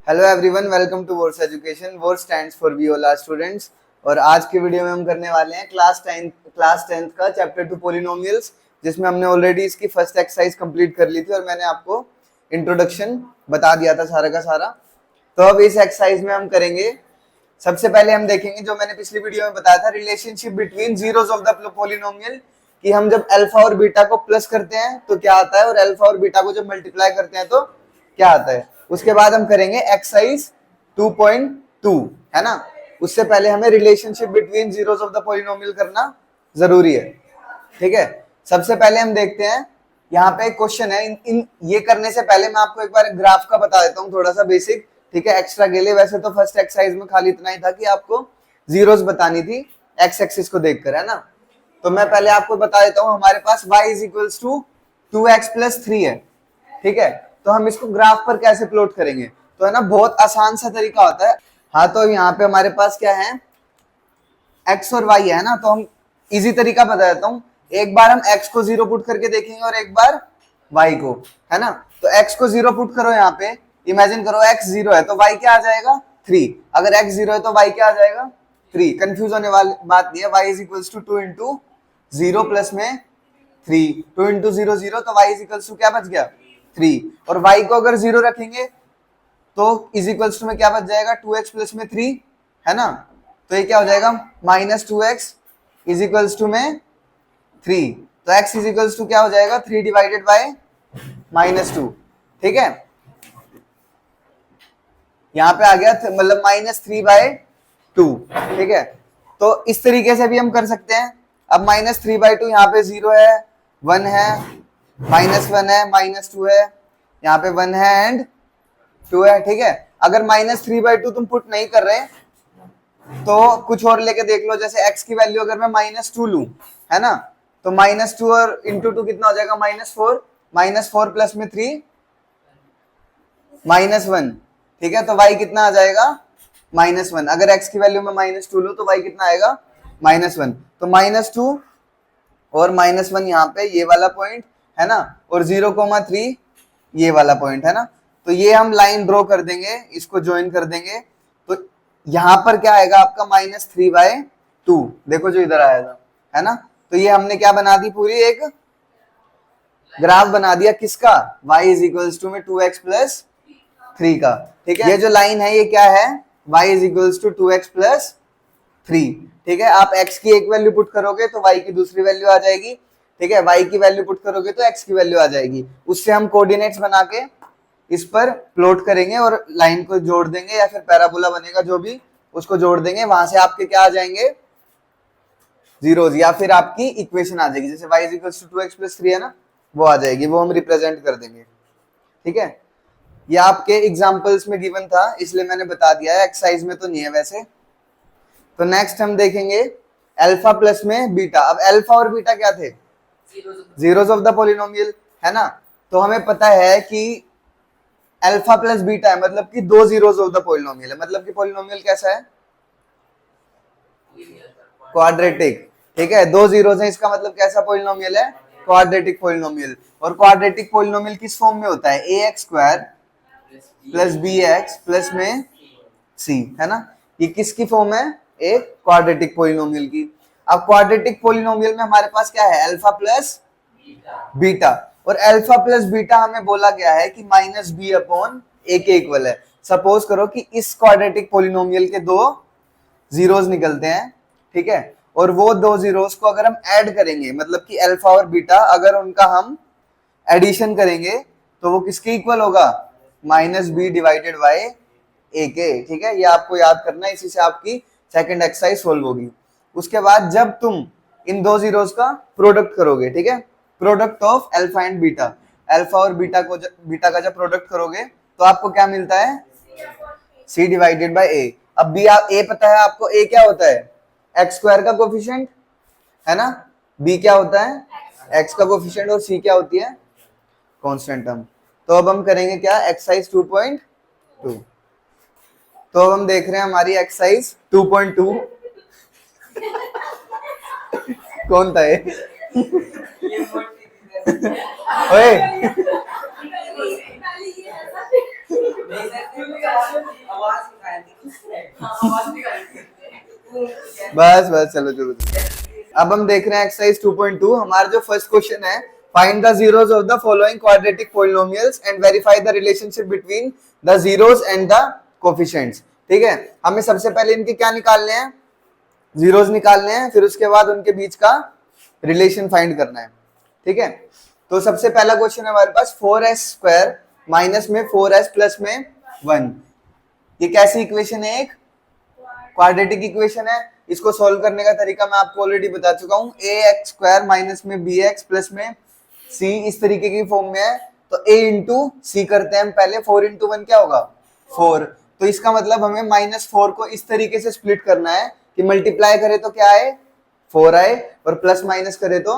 Hello everyone, welcome to Wars education. Wars stands for we all are students. और आज के video में हम करने वाले हैं क्लास टेंथ का चैप्टर 2 पॉलिनोमियल्स, जिसमें हमने ऑलरेडी इसकी फर्स्ट एक्सरसाइज कंप्लीट कर ली थी और मैंने आपको इंट्रोडक्शन बता दिया था सारा का सारा। तो अब इस एक्सरसाइज में हम करेंगे, सबसे पहले हम देखेंगे जो मैंने पिछली वीडियो में बताया था, relationship between zeros of the polynomial, कि हम जब अल्फा और बीटा को प्लस करते हैं तो क्या आता है और अल्फा और बीटा को जब मल्टीप्लाई करते हैं तो क्या आता है। उसके बाद हम करेंगे एक्सरसाइज 2.2, है ना। उससे पहले हमें relationship between zeros of the polynomial करना जरूरी है, ठीक है। सबसे पहले हम देखते हैं, यहाँ पे एक क्वेश्चन है। ये करने से पहले मैं आपको एक बार ग्राफ का बता देता हूँ, थोड़ा सा बेसिक, ठीक है, एक्स्ट्रा के लिए। वैसे तो फर्स्ट एक्सरसाइज में खाली इतना ही था कि आपको जीरोस बतानी थी एक्स एक्सिस को देखकर, है ना। तो मैं पहले आपको बता देता हूँ, हमारे पास y is equals to 2x plus 3 है, ठीक है। तो हम इसको ग्राफ पर कैसे प्लॉट करेंगे, तो है ना, बहुत आसान सा तरीका होता है। हाँ, तो यहाँ पे हमारे पास क्या है, x और y है ना। तो हम इजी तरीका बता देता हूँ, एक बार हम x को 0 पुट करके देखेंगे और एक बार y को, है ना। तो x को 0 पुट करो, यहाँ पे इमेजिन करो x 0 है तो y क्या आ जाएगा 3। अगर x 0 है तो y क्या आ जाएगा 3। कंफ्यूज होने वाली बात नहीं है। y is equals to 2 into 0 plus में 3, 2 इंटू 0 0, तो y इज इक्वल्स टू क्या बच गया 3। और y को अगर 0 रखेंगे तो इज इक्वल्स टू में क्या बच जाएगा 2x प्लस में 3, है ना। तो ये क्या हो जाएगा -2x इज इक्वल्स टू में 3। तो x इज इक्वल्स टू क्या हो जाएगा 3 डिवाइडेड बाय -2, ठीक है। यहाँ पे आ गया मतलब -3/2, ठीक है। तो इस तरीके से भी हम कर सकते हैं। अब -3/2, यहाँ पे 0 है, 1 है, -1 है, -2 है, यहाँ पे 1 है एंड 2 है, ठीक है। अगर -3/2 तुम पुट नहीं कर रहे तो कुछ और लेके देख लो, जैसे x की वैल्यू अगर मैं -2 लूं, है ना, तो -2 और इंटू 2 कितना हो जाएगा -4, -4 प्लस में 3 -1, ठीक है। तो y कितना आ जाएगा -1। अगर x की वैल्यू में -2 लूं तो y कितना आएगा -1। तो -2 और -1 यहाँ पे ये वाला पॉइंट, है ना, और 0,3 ये वाला पॉइंट, है ना। तो ये हम लाइन ड्रॉ कर देंगे, इसको ज्वाइन कर देंगे। तो यहाँ पर क्या आएगा आपका -3/2, देखो जो इधर आएगा, है ना। तो ये हमने क्या बना दी, पूरी एक ग्राफ बना दिया किसका, y इज इक्वल्स टू में 2x प्लस 3 का, ठीक है। ये जो लाइन है ये क्या है, y is equals to 2x plus 3, ठीक है। आप x की एक वैल्यू पुट करोगे तो y की दूसरी वैल्यू आ जाएगी, ठीक है। y की वैल्यू पुट करोगे तो x की वैल्यू आ जाएगी। उससे हम कोऑर्डिनेट्स बना के इस पर प्लॉट करेंगे और लाइन को जोड़ देंगे, या फिर पैराबोला बनेगा जो भी, उसको जोड़ देंगे। वहां से आपके क्या आ जाएंगे जीरोस, या फिर आपकी इक्वेशन आ जाएगी, जैसे y is equals to 2x plus 3 है ना, वो आ जाएगी, वो हम रिप्रेजेंट कर देंगे, ठीक है। ये आपके एग्जाम्पल्स में गिवन था इसलिए मैंने बता दिया है, एक्सरसाइज में तो नहीं है वैसे। तो नेक्स्ट हम देखेंगे अल्फा प्लस में बीटा। अब अल्फा और बीटा क्या थे, जीरोस ऑफ द पॉलिनोमियल, है ना। तो हमें पता है कि अल्फा प्लस बीटा है, मतलब कि दो जीरोस ऑफ द पॉलिनोमियल है। मतलब कि पॉलिनोमियल कैसा है, क्वाड्रेटिक, ठीक है। दो जीरोस हैं, इसका मतलब कैसा पॉलिनोमियल है, क्वाड्रेटिक पॉलिनोमियल। और क्वाड्रेटिक पॉलिनोमियल किस फॉर्म में होता है, ax² प्लस bx प्लस में c, है ना। ये किसकी फॉर्म है, एक क्वाड्रेटिक पॉलिनोमियल की। अब क्वाड्रेटिक पॉलिनोमियल में हमारे पास क्या है, अल्फा प्लस बीटा। और अल्फा प्लस बीटा हमें बोला गया है कि -b/a के इक्वल है। सपोज करो कि इस क्वाड्रेटिक पॉलिनोमियल के दो जीरोस निकलते हैं, ठीक है। और वो दो जीरोस को अगर हम ऐड करेंगे, मतलब कि अल्फा और बीटा अगर उनका हम एडिशन करेंगे तो वो किसके इक्वल होगा, -b डिवाइडेड बाय a के, ठीक है। ये आपको याद करना है, इसी से आपकी सेकंड एक्सरसाइज सोल्व होगी। उसके बाद जब तुम इन दो जीरोस का प्रोडक्ट करोगे, ठीक है, product of alpha and beta, alpha और बीटा का जब प्रोडक्ट करोगे तो आपको क्या मिलता है, c डिवाइडेड बाय a। अब b a पता है आपको, a क्या होता है, x² का कोफिशिएंट, है ना। b क्या होता है, x का कोफिशिएंट, और c क्या होती है, कांस्टेंट टर्म। तो अब हम करेंगे क्या, एक्सरसाइज 2.2। तो अब हम देख रहे हैं हमारी एक्सरसाइज 2.2 कौन था ये ओए बस बस चलो चलो चलो। अब हम देख रहे हैं एक्सरसाइज 2.2। हमारा जो फर्स्ट क्वेश्चन है, find the zeros of the following quadratic polynomials and verify the relationship between the zeros and the coefficients. ठीक है, हमें सबसे पहले इनके क्या निकालने हैं, जीरोस निकालने हैं, फिर उसके बाद उनके बीच का रिलेशन फाइंड करना है। ठीक है, तो सबसे पहला क्वेश्चन है हमारे पास 4s² माइनस में 4s प्लस में 1। ये कैसी इक्वेशन है, एक क्वाड्रेटिक इक्वेशन है। इसको सॉल्व करने का तरीका मैं आपको ऑलरेडी बता चुका हूं। ax² माइनस में bx प्लस में c इस तरीके की फॉर्म में है, तो a इंटू सी करते हैं हम पहले। 4 इंटू 1 क्या होगा 4, तो इसका मतलब हमें -4 को इस तरीके से स्प्लिट करना है कि मल्टीप्लाई करे तो क्या आए 4 आए, और प्लस माइनस करे तो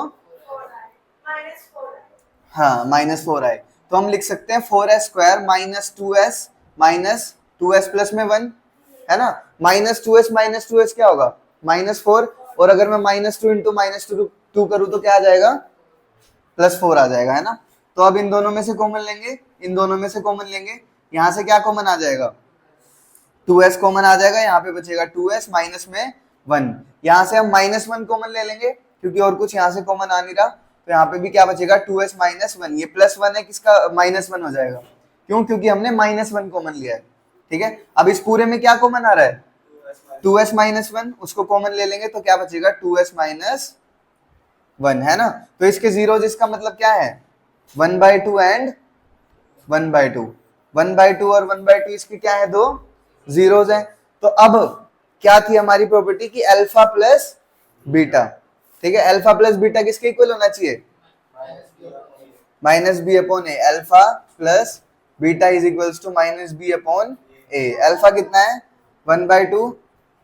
हाँ -4 आए। तो हम लिख सकते हैं 4s² माइनस 2s प्लस में 1 है ना। -2s क्या होगा -4, और अगर मैं -2 इंटू -2 करूँ तो क्या आ जाएगा +4 आ जाएगा, है ना। तो अब इन दोनों में से कॉमन लेंगे, इन दोनों में से कॉमन लेंगे, यहाँ से क्या कॉमन आ जाएगा 2s कॉमन आ जाएगा, यहाँ पे बचेगा 2s माइनस में 1। यहाँ से हम -1 कॉमन ले लेंगे क्योंकि और कुछ यहाँ से कॉमन आ नहीं रहा, तो यहाँ पे भी क्या बचेगा 2s माइनस 1। ये +1 है, किसका -1 हो जाएगा, क्यों, क्योंकि हमने -1 कॉमन लिया है। ठीक है, अब इस पूरे में क्या कॉमन आ रहा है 2s माइनस 1, उसको कॉमन ले लेंगे तो क्या बचेगा 2s माइनस 1, है ना। तो इसके जीरोज, इसका मतलब क्या है 1/2 एंड 1/2। 1/2 और 1/2 इसकी क्या है, दो जीरोज हैं। तो अब क्या थी हमारी प्रॉपर्टी की अल्फा प्लस बीटा। ठीक है, अल्फा प्लस बीटा किसके इक्वल होना चाहिए -b/a। Alpha plus beta is equals to -b/a। Alpha कितना है 1/2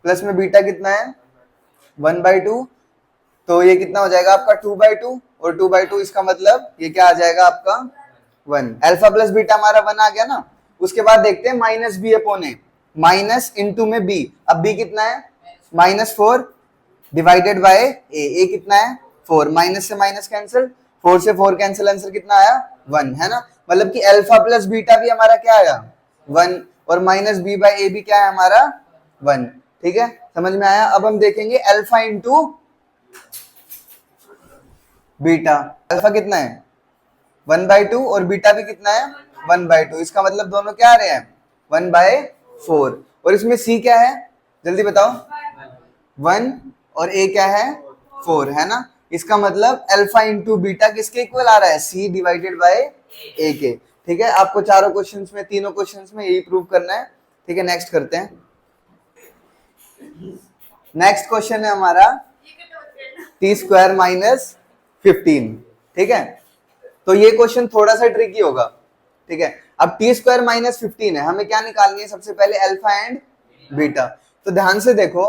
प्लस में बीटा कितना है 1/2, तो ये कितना हो जाएगा आपका 2/2, और 2/2 इसका मतलब ये क्या आ जाएगा आपका 1। अल्फा प्लस बीटा हमारा 1 आ गया ना। उसके बाद देखते हैं -b/a, माइनस इंटू में b। अब b कितना है -4 डिवाइडेड बाय a कितना है 4, माइनस से माइनस कैंसिल, 4 से 4 कैंसिल, आंसर कितना आया 1, है ना। मतलब कि अल्फा प्लस बीटा भी हमारा क्या आया 1, और -b/a भी क्या है हमारा 1। ठीक है, समझ में आया। अब हम देखेंगे अल्फा इंटू बीटा। अल्फा कितना है 1/2 और बीटा भी कितना है 1/2, इसका मतलब दोनों क्या आ रहे हैं 1/4। और इसमें c क्या है जल्दी बताओ 1, और a क्या है 4, है ना। इसका मतलब अल्फा इंटू बीटा किसके इक्वल आ रहा है c डिवाइडेड बाय a के। ठीक है, आपको चारों क्वेश्चंस में, तीनों क्वेश्चंस में यही प्रूव करना है। ठीक है, नेक्स्ट करते हैं। नेक्स्ट क्वेश्चन है हमारा t² माइनस 15। ठीक है, तो ये क्वेश्चन थोड़ा सा ट्रिकी होगा। ठीक है, अब t² माइनस 15 है, हमें क्या निकालनी है सबसे पहले अल्फा एंड बीटा। तो ध्यान से देखो,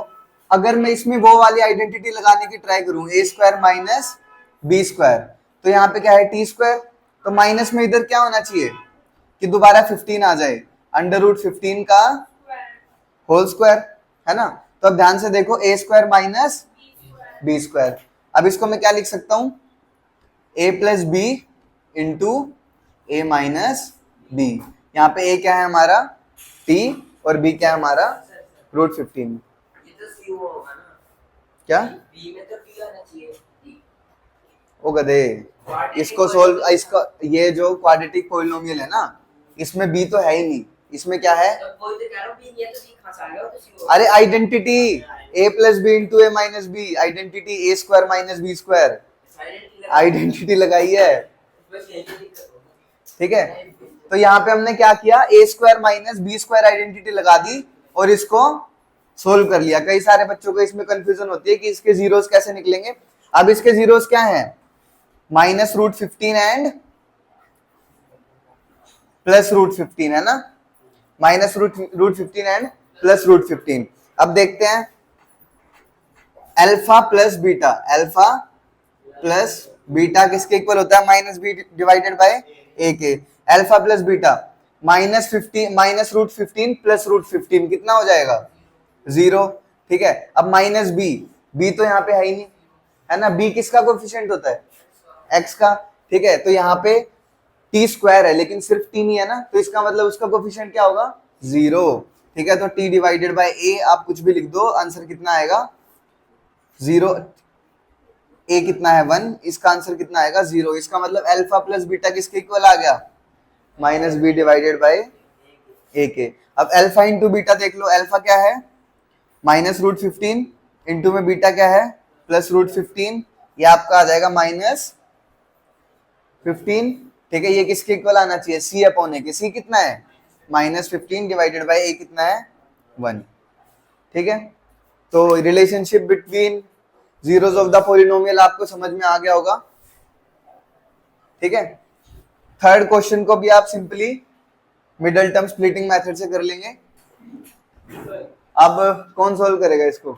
अगर मैं इसमें वो वाली आइडेंटिटी लगाने की ट्राई करूं a² माइनस b², तो यहाँ पे क्या है t², तो माइनस में इधर क्या होना चाहिए कि दोबारा 15 आ जाए, √15 का होल स्क्वायर, है ना। तो अब ध्यान से देखो a² माइनस b²। अब इसको मैं क्या लिख सकता हूं a plus B into A minus B. यहाँ पे a क्या है हमारा t और b क्या है हमारा √15। क्या ओ गधे, इसको सोल्व, इसका ये जो क्वाड्रेटिक पॉलिनोमियल है ना, इसमें b तो है ही नहीं, इसमें क्या है अरे identity a plus B into A minus B, identity a² minus b², identity लगाई है। ठीक है, तो यहाँ पे हमने क्या किया a² माइनस b² आइडेंटिटी लगा दी और इसको सोल्व कर लिया। कई सारे बच्चों को इसमें कंफ्यूजन होती है कि इसके जीरोस कैसे निकलेंगे। अब इसके जीरोस क्या है -√15 एंड +√15, है ना, -√15 एंड +√15। अब देखते हैं alpha plus beta, alpha plus beta किसके इक्वल होता है -b डिवाइडेड बाय a के। अल्फा प्लस बीटा -√15 +√15 कितना हो जाएगा 0। ठीक है, अब -b तो यहाँ पे है ही नहीं, है ना। b किसका कोफिशिएंट होता है x का। ठीक है, तो यहाँ पे t² है लेकिन सिर्फ t नहीं है ना, तो इसका मतलब उसका कोफिशिएंट क्या होगा 0। ठीक है, तो t डिवाइडेड बाय a आप कुछ भी लिख दो, आंसर कितना आएगा 0। a कितना है 1, इसका आंसर कितना आएगा 0। इसका मतलब अल्फा प्लस बीटा किसके इक्वल आ गया, माइनस बी डिवाइडेड बाय ए के। अब अल्फा इंटू बीटा देख लो, अल्फा क्या है -√15, इंटू में बीटा क्या है +√15, ये आपका आ जाएगा -15। ठीक है, ये किसके इक्वल आना चाहिए, c अपॉन ए के। c कितना है -15 डिवाइडेड बाय a कितना है 1। ठीक है, तो relationship between zeros of the polynomial आपको समझ में आ गया होगा। ठीक है, थर्ड क्वेश्चन को भी आप simply middle term splitting method से कर लेंगे। अब कौन सॉल्व करेगा इसको,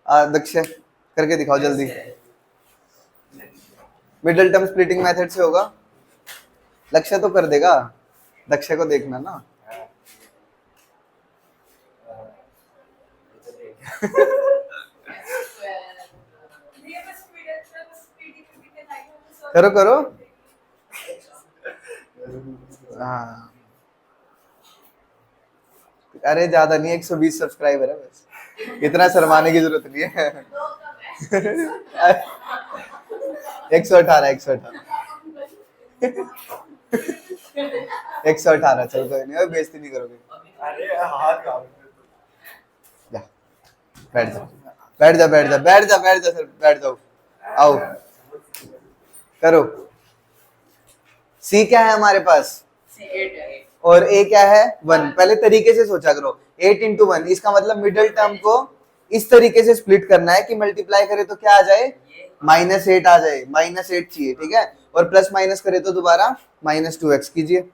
दक्ष करके दिखाओ जल्दी। मिडल टर्म स्प्लिटिंग मेथड से होगा, लक्ष्य तो कर देगा, दक्ष को देखना ना। करो करो, हाँ अरे ज्यादा नहीं, 120 सब्सक्राइबर है बस, इतना शर्माने की जरूरत नहीं है। 118 118 चल कोई नहीं, बेइज्जती नहीं करोगे। अरे हाथ जा, बैठ जा बैठ जा बैठ जा बैठ जा बैठ जा सर, बैठ जाओ, आओ करो। सी क्या है हमारे पास, और ए क्या है 1। पहले तरीके से सोचा करो, 8 इंटू 1, इसका मतलब मिडिल टर्म को इस तरीके से स्प्लिट करना है कि मल्टीप्लाई करे तो क्या आ जाए -8 आ जाए, -8 चाहिए। ठीक है, और प्लस माइनस करे तो दोबारा -2x कीजिए।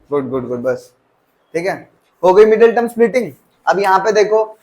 गुड गुड गुड, बस ठीक है, हो गई मिडिल टर्म स्प्लिटिंग। अब यहाँ पे देखो,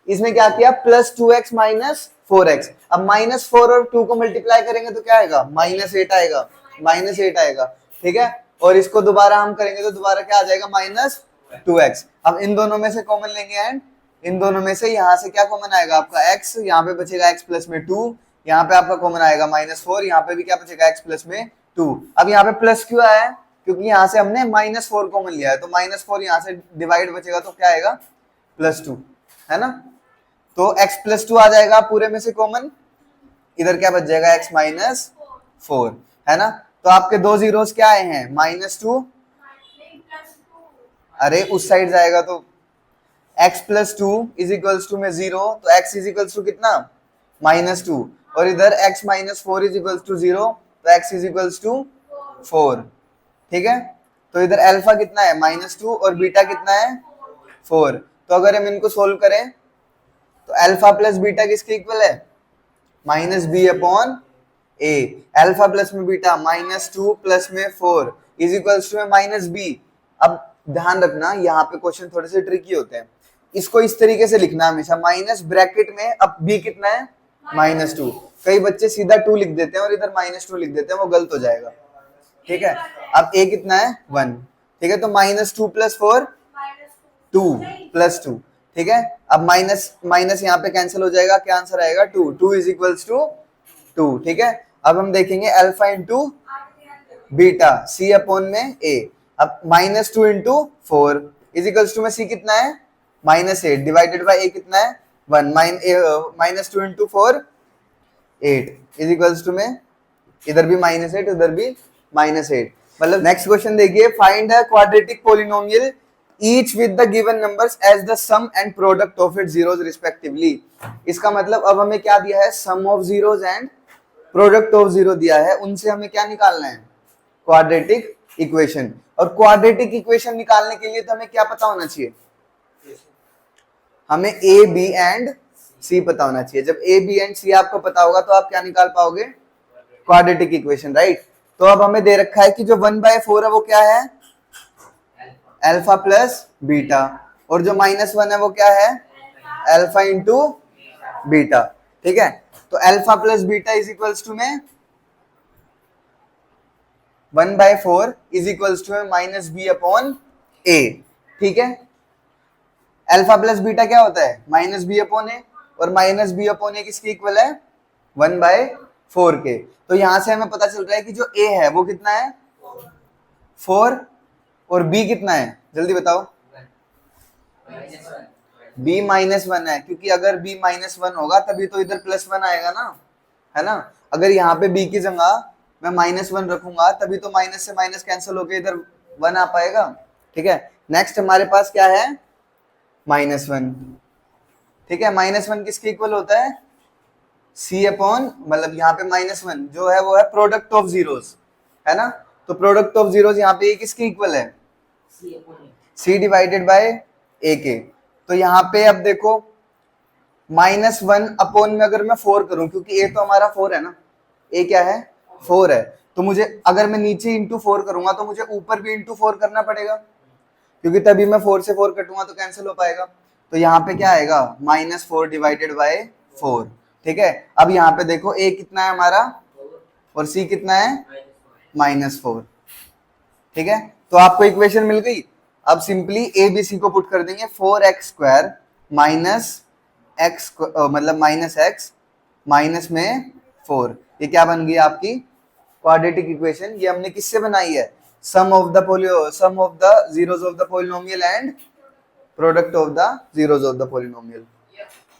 इसमें क्या किया +2x -4x। अब -4 और 2 को मल्टीप्लाई करेंगे तो क्या आएगा -8 आएगा, -8 आएगा। ठीक है, और इसको दोबारा हम करेंगे तो दोबारा क्या आ जाएगा -2x। अब इन दोनों में से कॉमन लेंगे, एंड इन दोनों में से यहाँ से क्या कॉमन आएगा आपका x, यहाँ पे बचेगा x प्लस में 2, यहाँ पे आपका कॉमन आएगा -4, यहाँ पे भी क्या बचेगा x प्लस में 2। अब यहाँ पे प्लस क्यों आया है, क्योंकि यहाँ से हमने -4 कॉमन लिया है, तो -4 यहाँ से डिवाइड बचेगा तो क्या आएगा +2, है ना। तो x प्लस 2 आ जाएगा पूरे में से कॉमन, इधर क्या बच जाएगा x -4, है ना। तो आपके दो जीरोस क्या आए हैं -2, अरे उस साइड जाएगा तो x plus 2 is equals to में 0, तो x इज इक्वल्स टू कितना -2, और इधर x -4 इज इक्वल्स टू 0, तो x इज इक्वल्स टू 4। ठीक है, तो इधर अल्फा कितना है -2 और बीटा कितना है 4। तो अगर हम इनको सोल्व करें तो अल्फा प्लस बीटा किसके इक्वल है -b upon a। Alpha plus में बीटा -2 प्लस में 4 इज इक्वल्स टू -b। अब ध्यान रखना, यहाँ पे क्वेश्चन थोड़े से ट्रिकी होते हैं, इसको इस तरीके से लिखना हमेशा, माइनस ब्रैकेट में, अब b कितना है -2। कई बच्चे सीधा 2 लिख देते हैं और इधर -2 लिख देते हैं, वो गलत हो जाएगा। ठीक है, अब a कितना है 1। ठीक है, तो -2 प्लस 4 2 प्लस 2। ठीक है, अब माइनस माइनस यहाँ पे कैंसिल हो जाएगा, क्या आंसर आएगा 2, 2 इज इक्वल्स टू 2। ठीक है, अब हम देखेंगे alpha into beta c upon में a। अब -2 इंटू 4 इज इक्वल्स टू में c कितना है -8 डिवाइडेड बाय a कितना है 1, -2 इंटू 4 8 इज इक्वल्स टू में इधर भी -8 उधर भी -8। मतलब नेक्स्ट क्वेश्चन देखिए, find a quadratic polynomial each with the given numbers as the sum and product of its zeros respectively. इसका मतलब अब हमें क्या दिया है, sum of zeros and product of zero दिया है, उनसे हमें क्या निकालना है क्वाड्रेटिक इक्वेशन। और क्वाड्रेटिक इक्वेशन निकालने के लिए तो हमें क्या पता होना चाहिए, हमें a b एंड c पता होना चाहिए। जब a b एंड c आपको पता होगा तो आप क्या निकाल पाओगे क्वाड्रेटिक इक्वेशन, राइट। तो अब हमें दे रखा है कि जो 1/4 है वो क्या है अल्फा प्लस बीटा, और जो -1 है वो क्या है अल्फा इंटू बीटा। ठीक है, तो alpha plus beta is equals to में 1/4 is equals to -b upon a। ठीक है, अल्फा प्लस बीटा क्या होता है, माइनस बी अपॉन ए, और माइनस बी अपॉन ए किसके इक्वल है, 1/4 के। तो यहां से हमें पता चल रहा है कि जो ए है वो कितना है, 4, और बी कितना है, जल्दी बताओ। b -1 है, क्योंकि अगर b -1 होगा तभी तो इधर +1 आएगा ना, है ना। अगर यहाँ पे b की जगह मैं -1 रखूंगा तभी तो माइनस से माइनस कैंसिल होके इधर 1 आ पाएगा। ठीक है, नेक्स्ट हमारे पास क्या है, -1। ठीक है, -1 किसके इक्वल होता है, c अपॉन, मतलब यहाँ पे -1 जो है वो है प्रोडक्ट ऑफ जीरोस, है ना। तो प्रोडक्ट ऑफ जीरोस यहाँ पे किसके इक्वल है, c डिवाइडेड बाय a के। तो यहाँ पे अब देखो -1 अपॉन में अगर मैं 4 करूं, क्योंकि a तो हमारा 4 है ना, a क्या है, 4 है, तो मुझे अगर मैं नीचे इंटू 4 करूंगा तो मुझे ऊपर भी इंटू 4 करना पड़ेगा, क्योंकि तभी मैं 4 से 4 कटूंगा तो कैंसिल हो पाएगा। तो यहाँ पे क्या आएगा, -4 डिवाइडेड बाय 4। ठीक है, अब यहाँ पे देखो a कितना है हमारा और c कितना है, -4। ठीक है, तो आपको इक्वेशन मिल गई। अब सिंपली ए बी सी को पुट कर देंगे, 4x² माइनस एक्स, मतलब -x माइनस में 4, ये क्या बन गई आपकी क्वाड्रेटिक इक्वेशन। ये हमने किससे बनाई है, sum of the zeros of the polynomial and product of the zeros of the polynomial.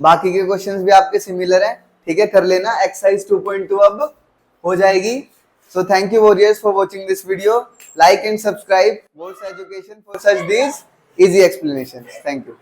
बाकी के क्वेश्चंस भी आपके सिमिलर हैं, ठीक है, कर लेना। एक्सरसाइज 2.2 अब हो जाएगी। So thank you warriors for watching this video. Like and subscribe Volts Education for such these easy explanations. Thank you.